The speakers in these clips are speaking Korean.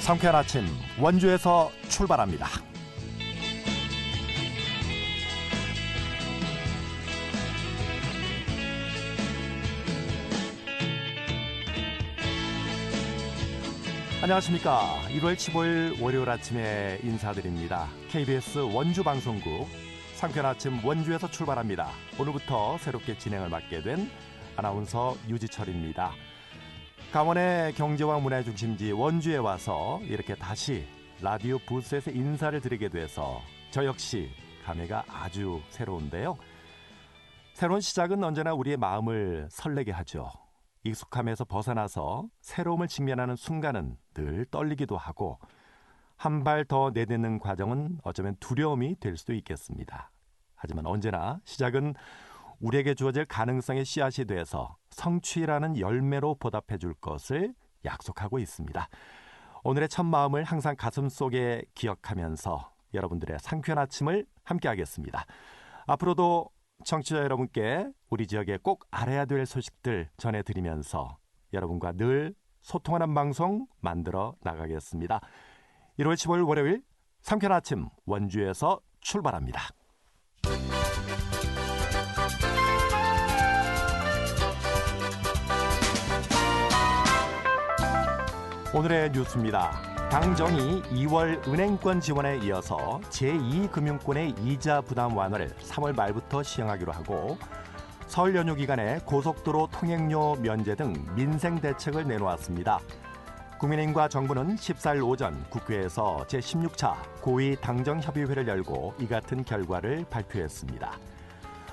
상쾌한 아침 원주에서 출발합니다. 안녕하십니까. 1월 15일 월요일 아침에 인사드립니다. KBS 원주방송국 상쾌한 아침 원주에서 출발합니다. 오늘부터 새롭게 진행을 맡게 된 아나운서 유지철입니다. 강원의 경제와 문화의 중심지 원주에 와서 이렇게 다시 라디오 부스에서 인사를 드리게 돼서 저 역시 감회가 아주 새로운데요. 새로운 시작은 언제나 우리의 마음을 설레게 하죠. 익숙함에서 벗어나서 새로움을 직면하는 순간은 늘 떨리기도 하고 한 발 더 내딛는 과정은 어쩌면 두려움이 될 수도 있겠습니다. 하지만 언제나 시작은 우리에게 주어질 가능성의 씨앗이 돼서 성취라는 열매로 보답해 줄 것을 약속하고 있습니다. 오늘의 첫 마음을 항상 가슴속에 기억하면서 여러분들의 상쾌한 아침을 함께하겠습니다. 앞으로도 청취자 여러분께 우리 지역에 꼭 알아야 될 소식들 전해드리면서 여러분과 늘 소통하는 방송 만들어 나가겠습니다. 1월 15일 월요일 상쾌한 아침 원주에서 출발합니다. 오늘의 뉴스입니다. 당정이 2월 은행권 지원에 이어서 제2금융권의 이자 부담 완화를 3월 말부터 시행하기로 하고 설 연휴 기간에 고속도로 통행료 면제 등 민생 대책을 내놓았습니다. 국민의힘과 정부는 14일 오전 국회에서 제16차 고위 당정협의회를 열고 이 같은 결과를 발표했습니다.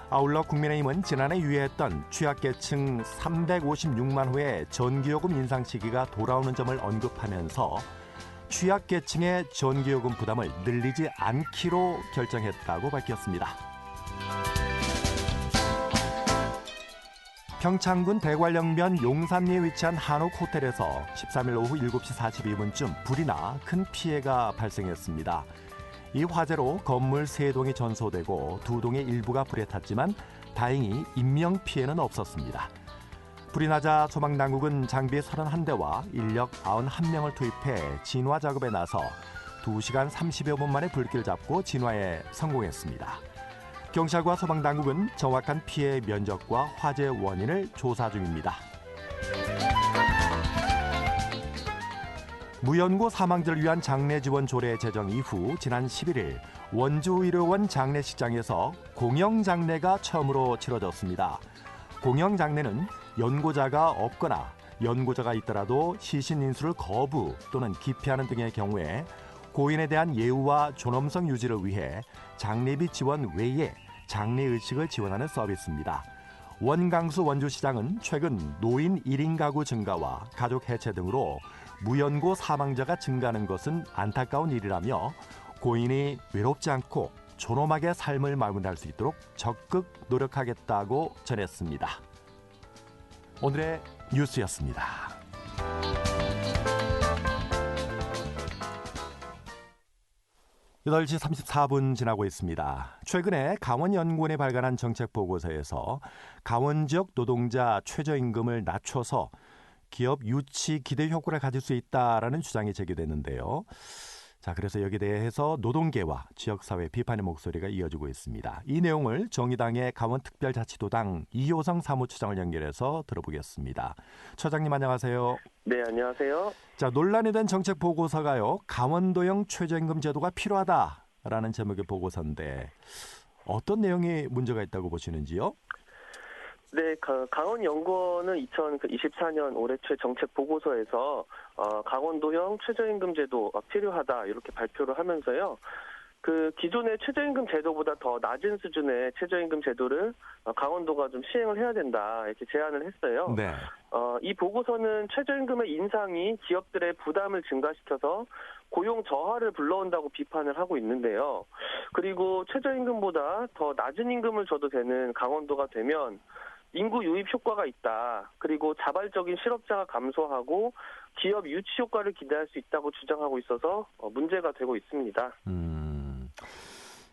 아울러 국민의힘은 지난해 유예했던 취약계층 356만 호의 전기요금 인상 시기가 돌아오는 점을 언급하면서 취약계층의 전기요금 부담을 늘리지 않기로 결정했다고 밝혔습니다. 평창군 대관령면 용산리에 위치한 한옥 호텔에서 13일 오후 7시 42분쯤 불이 나 큰 피해가 발생했습니다. 이 화재로 건물 3동이 전소되고 2동의 일부가 불에 탔지만 다행히 인명피해는 없었습니다. 불이 나자 소방당국은 장비 31대와 인력 91명을 투입해 진화 작업에 나서 2시간 30여 분 만에 불길을 잡고 진화에 성공했습니다. 경찰과 소방당국은 정확한 피해 면적과 화재 원인을 조사 중입니다. 무연고 사망자를 위한 장례 지원 조례 제정 이후 지난 11일 원주의료원 장례식장에서 공영장례가 처음으로 치러졌습니다. 공영장례는 연고자가 없거나 연고자가 있더라도 시신 인수를 거부 또는 기피하는 등의 경우에 고인에 대한 예우와 존엄성 유지를 위해 장례비 지원 외에 장례의식을 지원하는 서비스입니다. 원강수 원주시장은 최근 노인 1인 가구 증가와 가족 해체 등으로 무연고 사망자가 증가하는 것은 안타까운 일이라며 고인이 외롭지 않고 존엄하게 삶을 마무리할 수 있도록 적극 노력하겠다고 전했습니다. 오늘의 뉴스였습니다. 여덟 시 34분 지나고 있습니다. 최근에 강원연구원이 발간한 정책보고서에서 강원 지역 노동자 최저임금을 낮춰서 기업 유치 기대 효과를 가질 수 있다라는 주장이 제기됐는데요. 자, 그래서 여기에 대해서 노동계와 지역사회 비판의 목소리가 이어지고 있습니다. 이 내용을 정의당의 강원특별자치도당 이효성 사무처장을 연결해서 들어보겠습니다. 처장님 안녕하세요. 네, 안녕하세요. 자, 논란이 된 정책 보고서가요. 강원도형 최저임금 제도가 필요하다라는 제목의 보고서인데 어떤 내용이 문제가 있다고 보시는지요? 네, 강원연구원은 2024년 올해 초 정책 보고서에서 강원도형 최저임금 제도가 필요하다 이렇게 발표를 하면서요. 기존의 최저임금 제도보다 더 낮은 수준의 최저임금 제도를 강원도가 좀 시행을 해야 된다 이렇게 제안을 했어요. 네. 이 보고서는 최저임금의 인상이 기업들의 부담을 증가시켜서 고용 저하를 불러온다고 비판을 하고 있는데요. 그리고 최저임금보다 더 낮은 임금을 줘도 되는 강원도가 되면 인구 유입 효과가 있다. 그리고 자발적인 실업자가 감소하고 기업 유치 효과를 기대할 수 있다고 주장하고 있어서 문제가 되고 있습니다.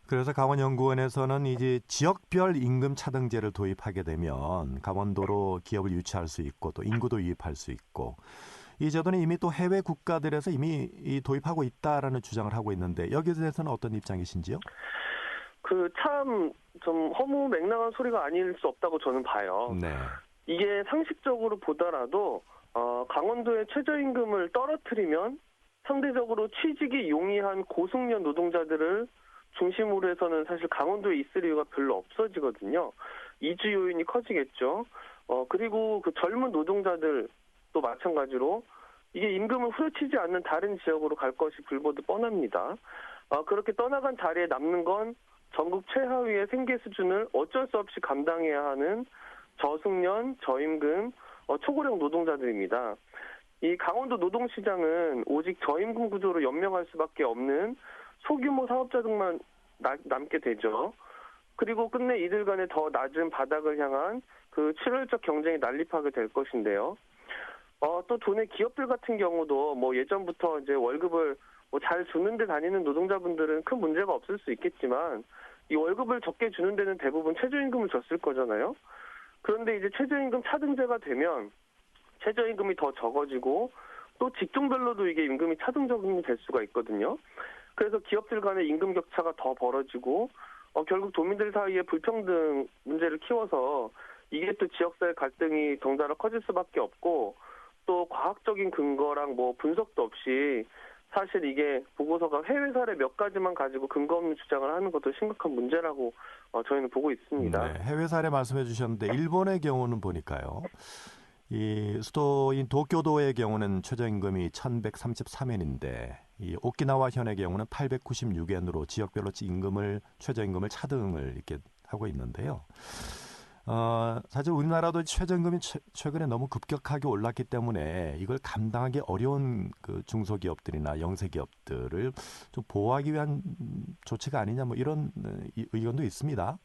그래서 강원연구원에서는 이제 지역별 임금 차등제를 도입하게 되면 강원도로 기업을 유치할 수 있고 또 인구도 유입할 수 있고 이 제도는 이미 또 해외 국가들에서 이미 도입하고 있다라는 주장을 하고 있는데 여기에 대해서는 어떤 입장이신지요? 참 좀 허무맹랑한 소리가 아닐 수 없다고 저는 봐요. 네. 이게 상식적으로 보더라도 강원도의 최저임금을 떨어뜨리면 상대적으로 취직이 용이한 고숙련 노동자들을 중심으로 해서는 사실 강원도에 있을 이유가 별로 없어지거든요. 이주 요인이 커지겠죠. 그리고 그 젊은 노동자들도 마찬가지로 이게 임금을 후려치지 않는 다른 지역으로 갈 것이 불보듯 뻔합니다. 그렇게 떠나간 자리에 남는 건 전국 최하위의 생계 수준을 어쩔 수 없이 감당해야 하는 저숙련, 저임금, 초고령 노동자들입니다. 이 강원도 노동시장은 오직 저임금 구조로 연명할 수밖에 없는 소규모 사업자들만 남게 되죠. 그리고 끝내 이들 간의 더 낮은 바닥을 향한 그 출혈적 경쟁이 난립하게 될 것인데요. 또 도내 기업들 같은 경우도 뭐 예전부터 이제 월급을 잘 주는 데 다니는 노동자분들은 큰 문제가 없을 수 있겠지만 이 월급을 적게 주는 데는 대부분 최저임금을 줬을 거잖아요. 그런데 이제 최저임금 차등제가 되면 최저임금이 더 적어지고 또 직종별로도 이게 임금이 차등 적용이 될 수가 있거든요. 그래서 기업들 간의 임금 격차가 더 벌어지고 결국 도민들 사이에 불평등 문제를 키워서 이게 또 지역사회 갈등이 덩달아 커질 수밖에 없고 또 과학적인 근거랑 뭐 분석도 없이 사실 이게 보고서가 해외 사례 몇 가지만 가지고 근거 없는 주장을 하는 것도 심각한 문제라고 저희는 보고 있습니다. 네, 해외 사례 말씀해 주셨는데 일본의 경우는 보니까요. 이 수도인 도쿄도의 경우는 최저임금이 1,133엔인데 이 오키나와 현의 경우는 896엔으로 지역별로 최저임금을 차등을 이렇게 하고 있는데요. 사실 우리나라도 최저임금이 최근에 너무 급격하게 올랐기 때문에 이걸 감당하기 어려운 그 중소기업들이나 영세기업들을 좀 보호하기 위한 조치가 아니냐 뭐 이런 의견도 있습니다.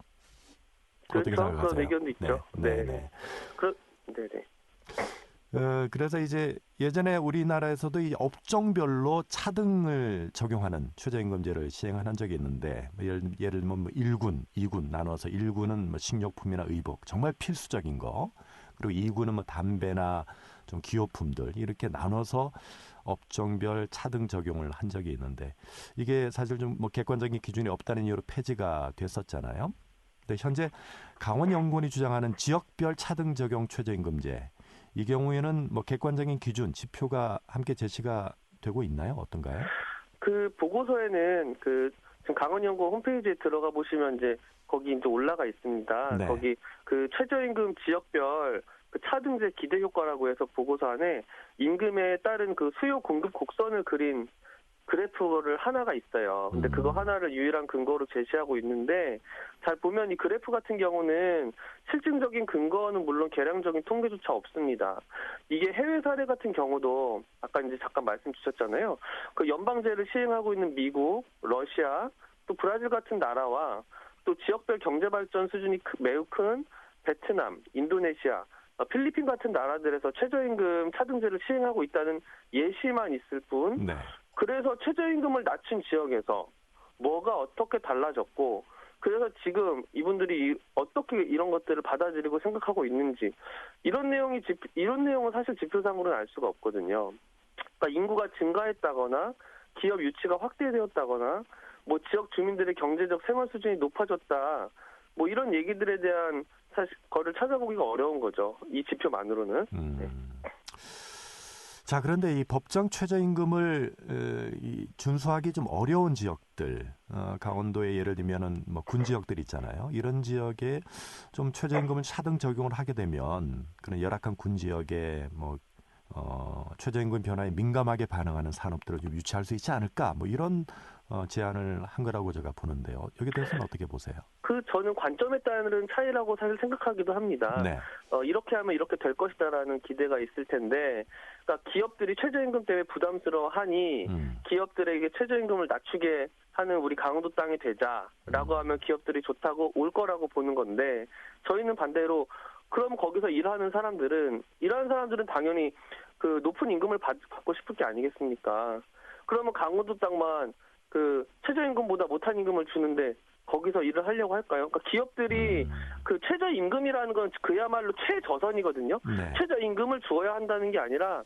그렇죠. 그런 의견도 있죠. 네네. 네네. 그래서 이제 예전에 우리나라에서도 이 업종별로 차등을 적용하는 최저임금제를 시행한 적이 있는데 예를 들면 뭐 1군, 2군 나눠서 1군은 뭐 식료품이나 의복 정말 필수적인 거 그리고 2군은 뭐 담배나 좀 기호품들 이렇게 나눠서 업종별 차등 적용을 한 적이 있는데 이게 사실 좀 뭐 객관적인 기준이 없다는 이유로 폐지가 됐었잖아요. 근데 현재 강원연구원이 주장하는 지역별 차등 적용 최저임금제 이 경우에는 뭐 객관적인 기준, 지표가 함께 제시가 되고 있나요? 어떤가요? 그 보고서에는 지금 강원연구원 홈페이지에 들어가 보시면 이제 거기 이제 올라가 있습니다. 네. 거기 그 최저임금 지역별 그 차등제 기대 효과라고 해서 보고서 안에 임금에 따른 그 수요 공급 곡선을 그린 그래프를 하나가 있어요. 근데 그거 하나를 유일한 근거로 제시하고 있는데 잘 보면 이 그래프 같은 경우는 실증적인 근거는 물론 계량적인 통계조차 없습니다. 이게 해외 사례 같은 경우도 아까 이제 잠깐 말씀 주셨잖아요. 그 연방제를 시행하고 있는 미국, 러시아, 또 브라질 같은 나라와 또 지역별 경제 발전 수준이 매우 큰 베트남, 인도네시아, 필리핀 같은 나라들에서 최저임금 차등제를 시행하고 있다는 예시만 있을 뿐 네. 그래서 최저임금을 낮춘 지역에서 뭐가 어떻게 달라졌고 그래서 지금 이분들이 어떻게 이런 것들을 받아들이고 생각하고 있는지 이런 내용은 사실 지표상으로는 알 수가 없거든요. 그러니까 인구가 증가했다거나 기업 유치가 확대되었다거나 뭐 지역 주민들의 경제적 생활 수준이 높아졌다 뭐 이런 얘기들에 대한 사실 거를 찾아보기가 어려운 거죠. 이 지표만으로는. 네. 자, 그런데 이 법정 최저임금을 준수하기 좀 어려운 지역들, 강원도에 예를 들면은 뭐 군 지역들 있잖아요. 이런 지역에 좀 최저임금을 차등 적용을 하게 되면 그런 열악한 군 지역에 뭐 최저임금 변화에 민감하게 반응하는 산업들을 좀 유치할 수 있지 않을까? 뭐 이런 제안을 한 거라고 제가 보는데요. 여기에 대해서는 어떻게 보세요? 저는 관점에 따른 차이라고 사실 생각하기도 합니다. 네. 이렇게 하면 이렇게 될 것이다라는 기대가 있을 텐데, 그러니까 기업들이 최저임금 때문에 부담스러워하니 기업들에게 최저임금을 낮추게 하는 우리 강원도 땅이 되자라고 하면 기업들이 좋다고 올 거라고 보는 건데, 저희는 반대로 그럼 거기서 일하는 사람들은 당연히 그 높은 임금을 받고 싶을 게 아니겠습니까? 그러면 강원도 땅만 그 최저임금보다 못한 임금을 주는데 거기서 일을 하려고 할까요? 그러니까 기업들이 그 최저임금이라는 건 그야말로 최저선이거든요. 네. 최저임금을 주어야 한다는 게 아니라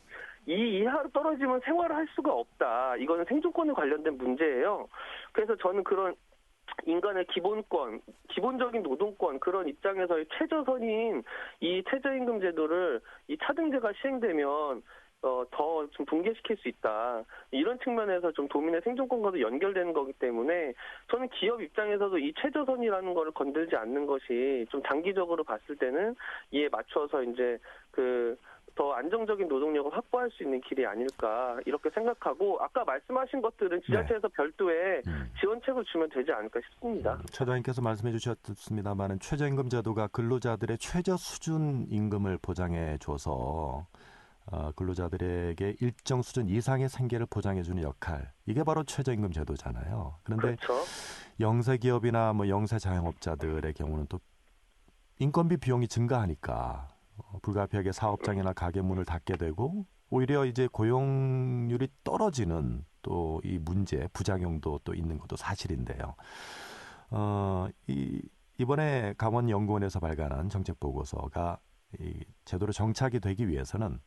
이 이하로 떨어지면 생활을 할 수가 없다. 이거는 생존권에 관련된 문제예요. 그래서 저는 그런 인간의 기본권, 기본적인 노동권 그런 입장에서의 최저선인 이 최저임금 제도를 이 차등제가 시행되면 더 좀 붕괴시킬 수 있다. 이런 측면에서 좀 도민의 생존권과도 연결되는 거기 때문에 저는 기업 입장에서도 이 최저선이라는 거를 건들지 않는 것이 좀 단기적으로 봤을 때는 이에 맞춰서 이제 더 안정적인 노동력을 확보할 수 있는 길이 아닐까 이렇게 생각하고 아까 말씀하신 것들은 지자체에서 별도의 지원책을 주면 되지 않을까 싶습니다. 최도인께서 말씀해 주셨습니다만 최저임금 제도가 근로자들의 최저 수준 임금을 보장해 줘서 근로자들에게 일정 수준 이상의 생계를 보장해 주는 역할 이게 바로 최저임금 제도잖아요. 그런데 그렇죠. 영세기업이나 뭐 영세자영업자들의 경우는 또 인건비 비용이 증가하니까 불가피하게 사업장이나 가게 문을 닫게 되고 오히려 이제 고용률이 떨어지는 또 이 문제 부작용도 또 있는 것도 사실인데요. 이번에 강원연구원에서 발간한 정책 보고서가 이 제도로 정착이 되기 위해서는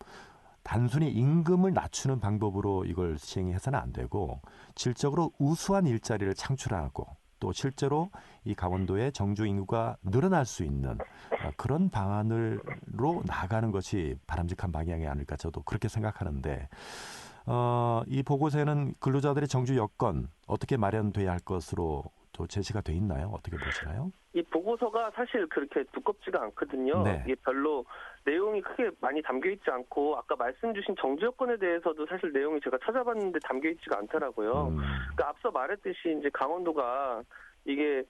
단순히 임금을 낮추는 방법으로 이걸 시행해서는 안 되고 질적으로 우수한 일자리를 창출하고 또 실제로 이 강원도의 정주 인구가 늘어날 수 있는 그런 방안으로 나아가는 것이 바람직한 방향이 아닐까 저도 그렇게 생각하는데 이 보고서에는 근로자들의 정주 여건 어떻게 마련돼야 할 것으로 또 제시가 돼 있나요? 어떻게 보시나요? 이 보고서가 사실 그렇게 두껍지가 않거든요. 네. 이게 별로 내용이 크게 많이 담겨 있지 않고 아까 말씀 주신 정주 여건에 대해서도 사실 내용이 제가 찾아봤는데 담겨 있지가 않더라고요. 그러니까 앞서 말했듯이 이제 강원도가 이게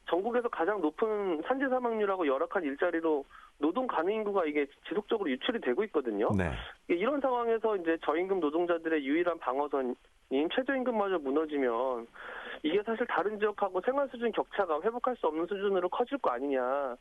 전국에서 가장 높은 산재 사망률하고 열악한 일자리로 노동 가능 인구가 이게 지속적으로 유출이 되고 있거든요. 네. 이런 상황에서 이제 저임금 노동자들의 유일한 방어선인 최저임금마저 무너지면 이게 사실 다른 지역하고 생활 수준 격차가 회복할 수 없는 수준으로 커질 거 아니냐.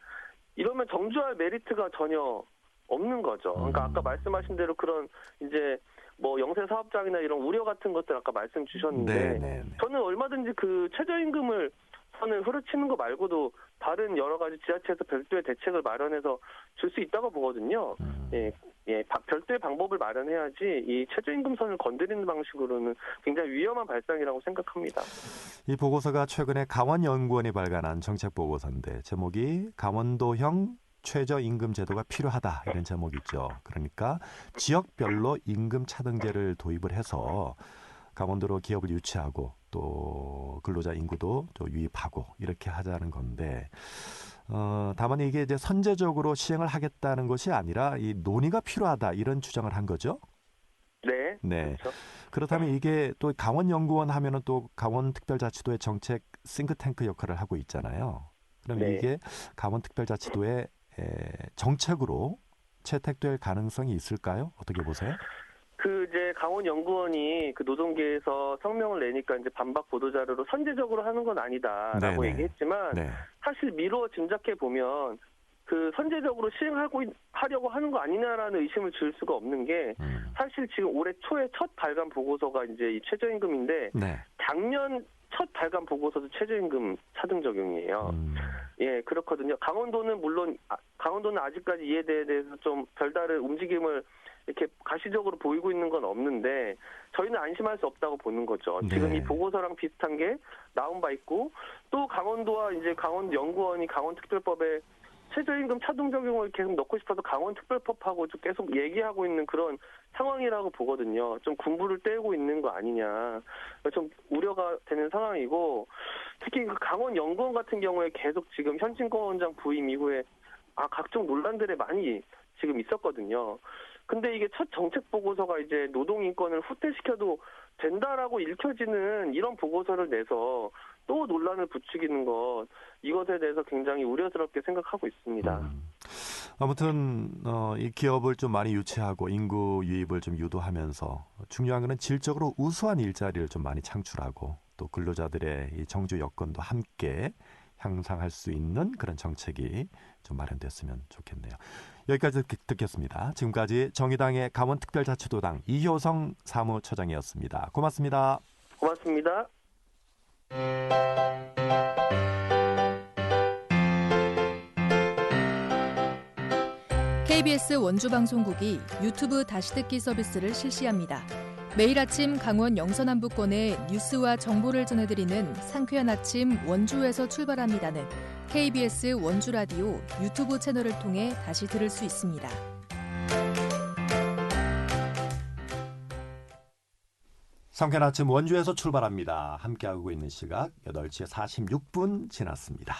이러면 정주할 메리트가 전혀 없는 거죠. 그러니까 아까 말씀하신 대로 그런 이제 뭐 영세 사업장이나 이런 우려 같은 것들 아까 말씀 주셨는데 네. 저는 얼마든지 그 최저임금을 선을 후려치는 거 말고도 다른 여러 가지 지자체에서 별도의 대책을 마련해서 줄 수 있다고 보거든요. 별도의 방법을 마련해야지 이 최저임금 선을 건드리는 방식으로는 굉장히 위험한 발상이라고 생각합니다. 이 보고서가 최근에 강원연구원이 발간한 정책 보고서인데 제목이 강원도형 최저임금 제도가 필요하다 이런 제목이죠. 그러니까 지역별로 임금 차등제를 도입을 해서 강원도로 기업을 유치하고 또 근로자 인구도 또 유입하고 이렇게 하자는 건데 다만 이게 이제 선제적으로 시행을 하겠다는 것이 아니라 이 논의가 필요하다 이런 주장을 한 거죠. 네. 그렇죠. 그렇다면 이게 또 강원연구원 하면은 또 강원특별자치도의 정책 싱크탱크 역할을 하고 있잖아요. 그럼 이게 강원특별자치도의 정책으로 채택될 가능성이 있을까요? 어떻게 보세요? 이제 강원연구원이 그 노동계에서 성명을 내니까 이제 반박 보도자료로 선제적으로 하는 건 아니다라고 얘기했지만 사실 미루어 짐작해 보면 그 선제적으로 하려고 하는 거 아니냐라는 의심을 줄 수가 없는 게 사실 지금 올해 초에 첫 발간 보고서가 이제 이 최저임금인데 작년 첫 발간 보고서도 최저임금 차등 적용이에요. 예, 그렇거든요. 강원도는 아직까지 이에 대해서 좀 별다른 움직임을 이렇게 가시적으로 보이고 있는 건 없는데 저희는 안심할 수 없다고 보는 거죠. 지금 이 보고서랑 비슷한 게 나온 바 있고 또 강원도와 이제 강원연구원이 강원특별법에 최저임금 차등 적용을 계속 넣고 싶어서 강원특별법하고 좀 계속 얘기하고 있는 그런 상황이라고 보거든요. 좀 군부를 떼고 있는 거 아니냐. 좀 우려가 되는 상황이고 특히 그 강원연구원 같은 경우에 계속 지금 현진공원장 부임 이후에 각종 논란들이 많이 지금 있었거든요. 근데 이게 첫 정책 보고서가 이제 노동인권을 후퇴시켜도 된다라고 읽혀지는 이런 보고서를 내서 또 논란을 부추기는 것 이것에 대해서 굉장히 우려스럽게 생각하고 있습니다. 아무튼 이 기업을 좀 많이 유치하고 인구 유입을 좀 유도하면서 중요한 것은 질적으로 우수한 일자리를 좀 많이 창출하고 또 근로자들의 이 정주 여건도 함께 향상할 수 있는 그런 정책이 좀 마련됐으면 좋겠네요. 여기까지 듣겠습니다. 지금까지 정의당의 강원특별자치도당 이효성 사무처장이었습니다. 고맙습니다. 고맙습니다. KBS 원주방송국이 유튜브 다시 듣기 서비스를 실시합니다. 매일 아침 강원 영서남부권의 뉴스와 정보를 전해드리는 상쾌한 아침 원주에서 출발합니다는 KBS 원주라디오 유튜브 채널을 통해 다시 들을 수 있습니다. 상쾌한 아침 원주에서 출발합니다. 함께하고 있는 시각 8시 46분 지났습니다.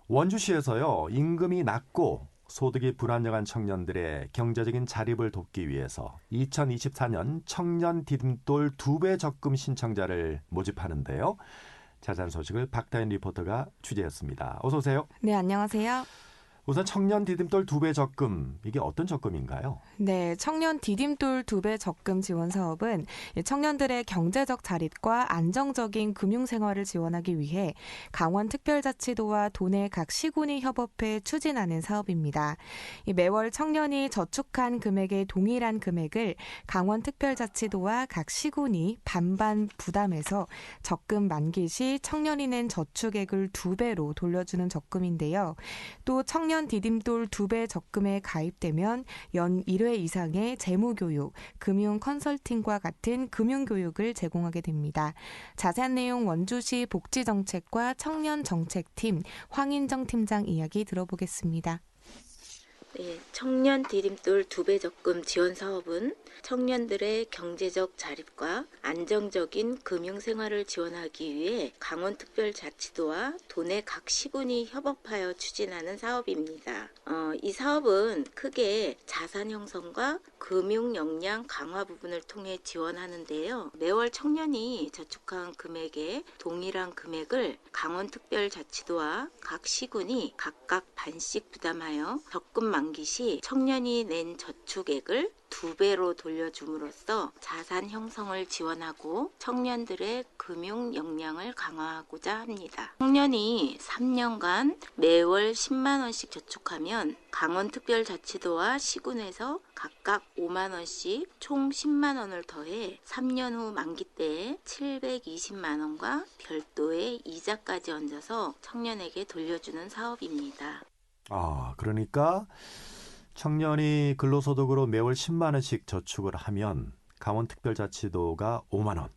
원주시에서요, 임금이 낮고 소득이 불안정한 청년들의 경제적인 자립을 돕기 위해서 2024년 청년 디딤돌 2배 적금 신청자를 모집하는데요. 자세한 소식을 박다인 리포터가 취재했습니다. 어서 오세요. 네, 안녕하세요. 우선 청년 디딤돌 2배 적금, 이게 어떤 적금인가요? 네, 청년 디딤돌 2배 적금 지원 사업은 청년들의 경제적 자립과 안정적인 금융생활을 지원하기 위해 강원특별자치도와 도내 각 시군이 협업해 추진하는 사업입니다. 매월 청년이 저축한 금액의 동일한 금액을 강원특별자치도와 각 시군이 반반 부담해서 적금 만기 시 청년이 낸 저축액을 2배로 돌려주는 적금인데요. 또 청년 디딤돌 2배 적금에 가입되면 연 1회 이상의 재무교육, 금융 컨설팅과 같은 금융교육을 제공하게 됩니다. 자세한 내용 원주시 복지정책과 청년정책팀 황인정 팀장 이야기 들어보겠습니다. 네, 청년 디딤돌 2배 적금 지원 사업은 청년들의 경제적 자립과 안정적인 금융생활을 지원하기 위해 강원특별자치도와 도내 각 시군이 협업하여 추진하는 사업입니다. 이 사업은 크게 자산 형성과 금융 역량 강화 부분을 통해 지원하는데요. 매월 청년이 저축한 금액의 동일한 금액을 강원특별자치도와 각 시군이 각각 반씩 부담하여 적금 만기 시 청년이 낸 저축액을 2배로 돌려줌으로써 자산 형성을 지원하고 청년들의 금융 역량을 강화하고자 합니다. 청년이 3년간 매월 10만 원씩 저축하면 강원특별자치도와 시군에서 각각 5만 원씩 총 10만 원을 더해 3년 후 만기 때에 720만 원과 별도의 이자까지 얹어서 청년에게 돌려주는 사업입니다. 그러니까 청년이 근로소득으로 매월 10만 원씩 저축을 하면 강원특별자치도가 5만 원,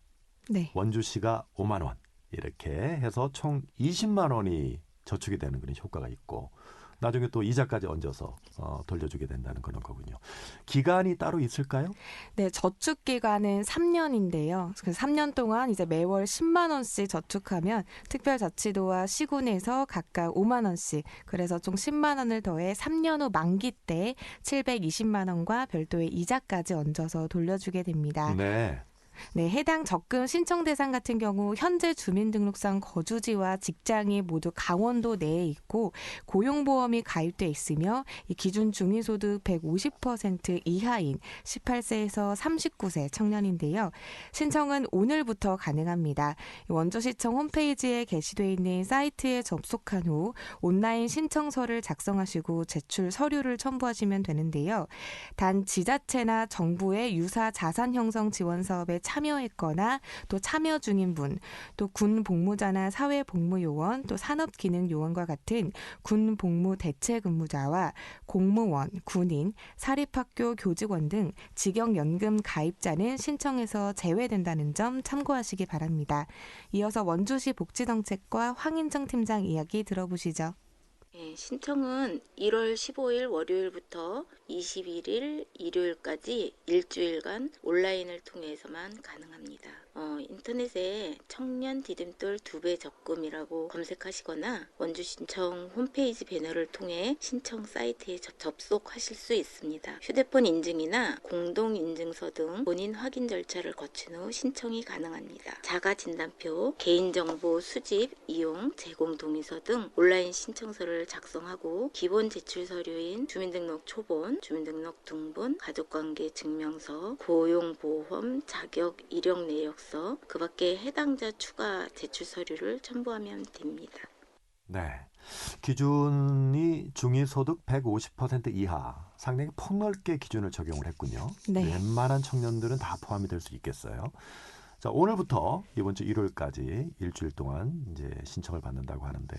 네. 원주시가 5만 원 이렇게 해서 총 20만 원이 저축이 되는 그런 효과가 있고 나중에 또 이자까지 얹어서 돌려주게 된다는 그런 거군요. 기간이 따로 있을까요? 네, 저축 기간은 3년인데요. 그래서 3년 동안 이제 매월 10만 원씩 저축하면 특별자치도와 시군에서 각각 5만 원씩, 그래서 총 10만 원을 더해 3년 후 만기 때 720만 원과 별도의 이자까지 얹어서 돌려주게 됩니다. 네. 네, 해당 적금 신청 대상 같은 경우 현재 주민등록상 거주지와 직장이 모두 강원도 내에 있고 고용보험이 가입돼 있으며 이 기준 중위소득 150% 이하인 18세에서 39세 청년인데요. 신청은 오늘부터 가능합니다. 원주시청 홈페이지에 게시되어 있는 사이트에 접속한 후 온라인 신청서를 작성하시고 제출 서류를 첨부하시면 되는데요. 단 지자체나 정부의 유사 자산 형성 지원 사업에 참여했거나 또 참여 중인 분, 또 군 복무자나 사회복무요원, 또 산업기능요원과 같은 군 복무 대체근무자와 공무원, 군인, 사립학교 교직원 등 직영연금 가입자는 신청에서 제외된다는 점 참고하시기 바랍니다. 이어서 원주시 복지정책과 황인정 팀장 이야기 들어보시죠. 네, 신청은 1월 15일 월요일부터 21일 일요일까지 일주일간 온라인을 통해서만 가능합니다. 인터넷에 청년 디딤돌 2배 적금이라고 검색하시거나 원주신청 홈페이지 배너를 통해 신청 사이트에 접속하실 수 있습니다. 휴대폰 인증이나 공동인증서 등 본인 확인 절차를 거친 후 신청이 가능합니다. 자가진단표, 개인정보 수집, 이용, 제공 동의서 등 온라인 신청서를 작성하고 기본 제출 서류인 주민등록 초본, 주민등록 등본, 가족관계 증명서, 고용보험, 자격, 이력 내역서, 그 밖에 해당자 추가 제출 서류를 첨부하면 됩니다. 네. 기준이 중위소득 150% 이하, 상당히 폭넓게 기준을 적용을 했군요. 네. 웬만한 청년들은 다 포함이 될 수 있겠어요. 자, 오늘부터 이번 주 일요일까지 일주일 동안 이제 신청을 받는다고 하는데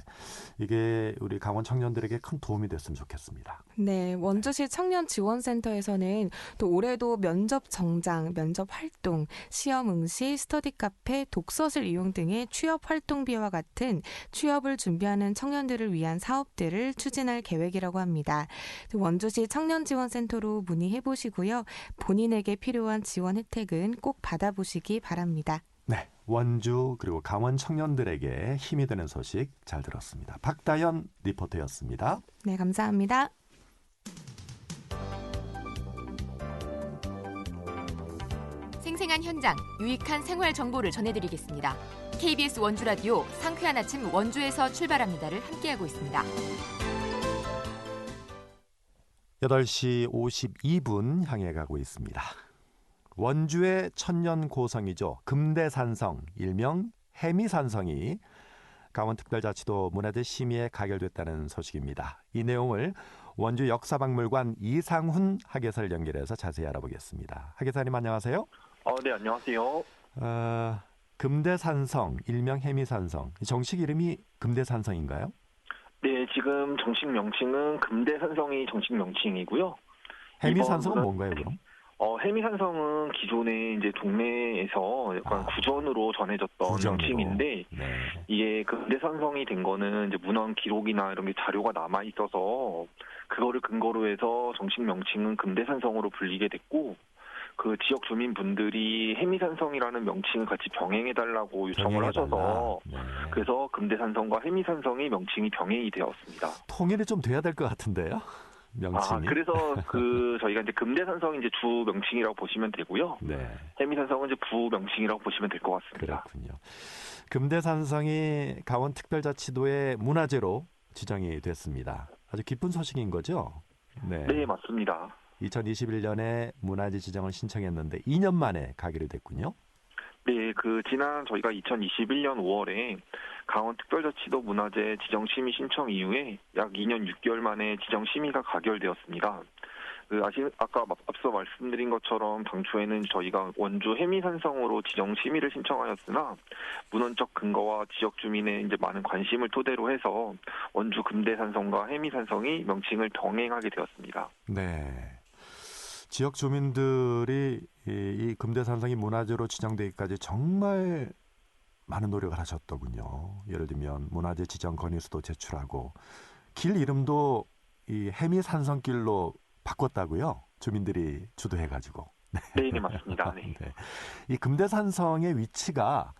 이게 우리 강원 청년들에게 큰 도움이 됐으면 좋겠습니다. 네, 원주시 청년지원센터에서는 또 올해도 면접 정장, 면접 활동, 시험 응시, 스터디 카페, 독서실 이용 등의 취업 활동비와 같은 취업을 준비하는 청년들을 위한 사업들을 추진할 계획이라고 합니다. 원주시 청년지원센터로 문의해 보시고요. 본인에게 필요한 지원 혜택은 꼭 받아보시기 바랍니다. 네, 원주 그리고 강원 청년들에게 힘이 되는 소식 잘 들었습니다. 박다연 리포터였습니다. 네, 감사합니다. 생생한 현장, 유익한 생활 정보를 전해드리겠습니다. KBS 원주 라디오 상쾌한 아침 원주에서 출발합니다를 함께하고 있습니다. 8시 52분 향해 가고 있습니다. 원주의 천년 고성이죠. 금대산성, 일명 해미산성이 강원특별자치도 문화재 심의에 가결됐다는 소식입니다. 이 내용을 원주 역사박물관 이상훈 학예사를 연결해서 자세히 알아보겠습니다. 학예사님 안녕하세요. 네, 안녕하세요. 금대산성, 일명 해미산성. 정식 이름이 금대산성인가요? 네, 지금 정식 명칭은 금대산성이 정식 명칭이고요. 해미산성은 뭔가요, 그럼? 해미산성은 기존에 이제 동네에서 약간 구전으로 전해졌던 구전으로. 명칭인데, 네. 이게 금대산성이 된 거는 이제 문헌 기록이나 이런 게 자료가 남아 있어서 그거를 근거로 해서 정식 명칭은 금대산성으로 불리게 됐고, 그 지역 주민분들이 해미산성이라는 명칭을 같이 병행해달라고 요청을 하셔서 네. 그래서 금대산성과 해미산성이 명칭이 병행이 되었습니다. 통일이 좀 돼야 될 것 같은데요, 명칭이. 그래서 저희가 이제 금대산성이 이제 주 명칭이라고 보시면 되고요. 네. 해미산성은 이제 부 명칭이라고 보시면 될 것 같습니다. 그렇군요. 금대산성이 강원특별자치도의 문화재로 지정이 됐습니다. 아주 기쁜 소식인 거죠? 네, 맞습니다. 2021년에 문화재 지정을 신청했는데 2년 만에 가결이 됐군요. 네, 지난 저희가 2021년 5월에 강원특별자치도 문화재 지정 심의 신청 이후에 약 2년 6개월 만에 지정 심의가 가결되었습니다. 아까 앞서 말씀드린 것처럼 당초에는 저희가 원주 해미산성으로 지정 심의를 신청하였으나 문헌적 근거와 지역 주민의 이제 많은 관심을 토대로 해서 원주 금대산성과 해미산성이 명칭을 병행하게 되었습니다. 네. 지역 주민들이 이 금대산성이 문화재로 지정되기까지 정말 많은 노력을 하셨더군요. 예를 들면 문화재 지정 건의서도 제출하고 길 이름도 이 해미산성길로 바꿨다고요. 주민들이 주도해가지고. 네, 맞습니다. 네. 네. 이 금대산성의 위치가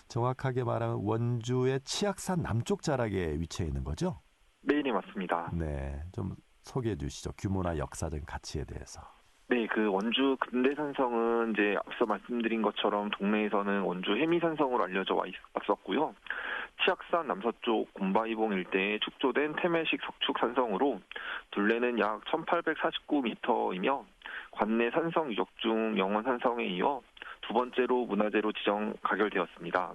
정확하게 말하면 원주의 치악산 남쪽 자락에 위치해 있는 거죠? 네, 맞습니다. 네, 좀 소개해 주시죠. 규모나 역사적 가치에 대해서. 네, 원주 금대산성은 이제 앞서 말씀드린 것처럼 동네에서는 원주 해미산성으로 알려져 왔었고요. 치악산 남서쪽 곰바이봉 일대에 축조된 태매식 석축 산성으로 둘레는 약 1849m이며 관내 산성 유적 중 영원산성에 이어 두 번째로 문화재로 지정 가결되었습니다.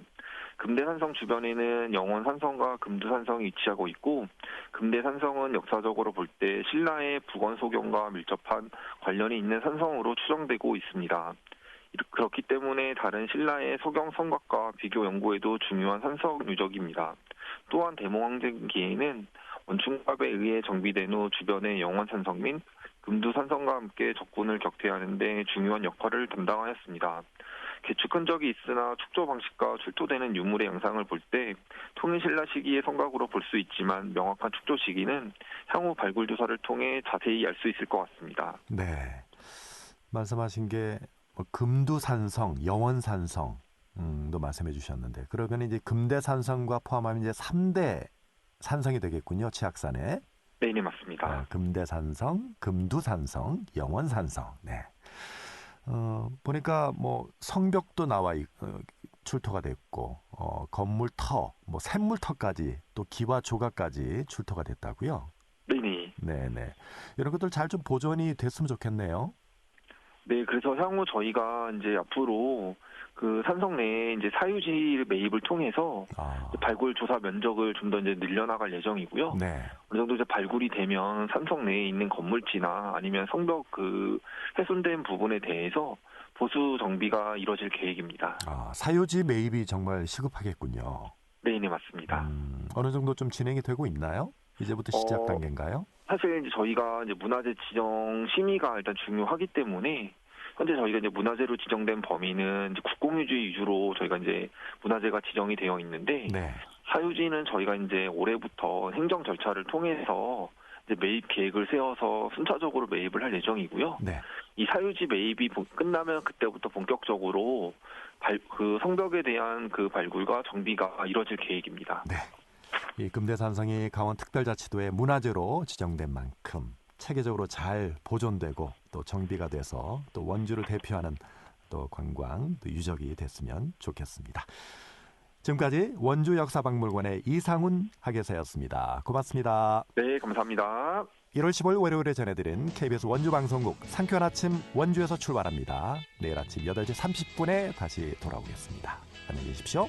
금대산성 주변에는 영원산성과 금두산성이 위치하고 있고 금대산성은 역사적으로 볼 때 신라의 북원소경과 밀접한 관련이 있는 산성으로 추정되고 있습니다. 그렇기 때문에 다른 신라의 소경 성곽과 비교 연구에도 중요한 산성 유적입니다. 또한 대몽황제기에는 원충갑에 의해 정비된 후 주변의 영원산성 및 금두산성과 함께 적군을 격퇴하는 데 중요한 역할을 담당하였습니다. 개축 흔적이 있으나 축조 방식과 출토되는 유물의 양상을 볼 때 통일신라 시기의 성곽으로 볼 수 있지만 명확한 축조 시기는 향후 발굴 조사를 통해 자세히 알 수 있을 것 같습니다. 네, 말씀하신 게 금두산성, 영원산성도 말씀해 주셨는데 그러면 이제 금대산성과 포함하면 이제 3대 산성이 되겠군요. 치악산에. 네, 맞습니다. 금대산성, 금두산성, 영원산성. 네. 보니까 성벽도 출토가 됐고 건물터, 샘물터까지 또 기와 조각까지 출토가 됐다고요? 네네. 이런 것들 잘 좀 보존이 됐으면 좋겠네요. 네, 그래서 향후 저희가 이제 앞으로 산성 내에 이제 사유지 매입을 통해서 발굴 조사 면적을 좀 더 이제 늘려나갈 예정이고요. 네. 어느 정도 이제 발굴이 되면 산성 내에 있는 건물지나 아니면 성벽 훼손된 부분에 대해서 보수 정비가 이뤄질 계획입니다. 사유지 매입이 정말 시급하겠군요. 네, 맞습니다. 어느 정도 좀 진행이 되고 있나요? 이제부터 시작 단계인가요? 사실 이제 저희가 이제 문화재 지정 심의가 일단 중요하기 때문에 현재 저희가 이제 문화재로 지정된 범위는 이제 국공유지 위주로 저희가 이제 문화재가 지정이 되어 있는데 네. 사유지는 저희가 이제 올해부터 행정 절차를 통해서 이제 매입 계획을 세워서 순차적으로 매입을 할 예정이고요. 네. 이 사유지 매입이 끝나면 그때부터 본격적으로 그 성벽에 대한 그 발굴과 정비가 이뤄질 계획입니다. 네. 이 금대산성이 강원특별자치도의 문화재로 지정된 만큼 체계적으로 잘 보존되고 또 정비가 돼서 또 원주를 대표하는 또 관광, 또 유적이 됐으면 좋겠습니다. 지금까지 원주역사박물관의 이상훈 학예사였습니다. 고맙습니다. 네, 감사합니다. 1월 15일 월요일에 전해드린 KBS 원주방송국 상쾌한 아침 원주에서 출발합니다. 내일 아침 8시 30분에 다시 돌아오겠습니다. 안녕히 계십시오.